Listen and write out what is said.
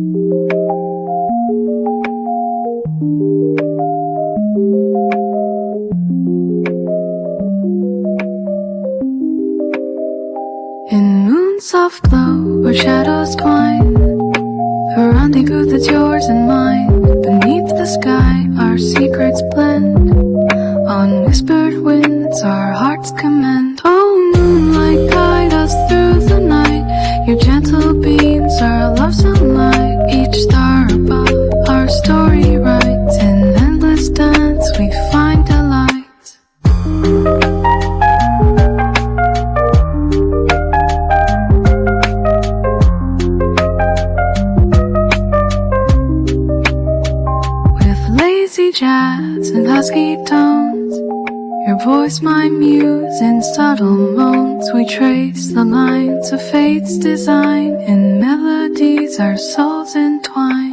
In moon's soft glow, where shadows twine, a rendezvous that's yours and mine. Beneath the sky, our secrets blend. On whispered winds, our hearts commend. Oh, moonlight, guide us through the night. Your gentle beams are love sunlight. Each star above, our story writes. In endless dance, we find delight. Lazy jazz and husky tones, your voice my muse in subtle moans. We trace the lines of fate's design. In melodies our souls entwine.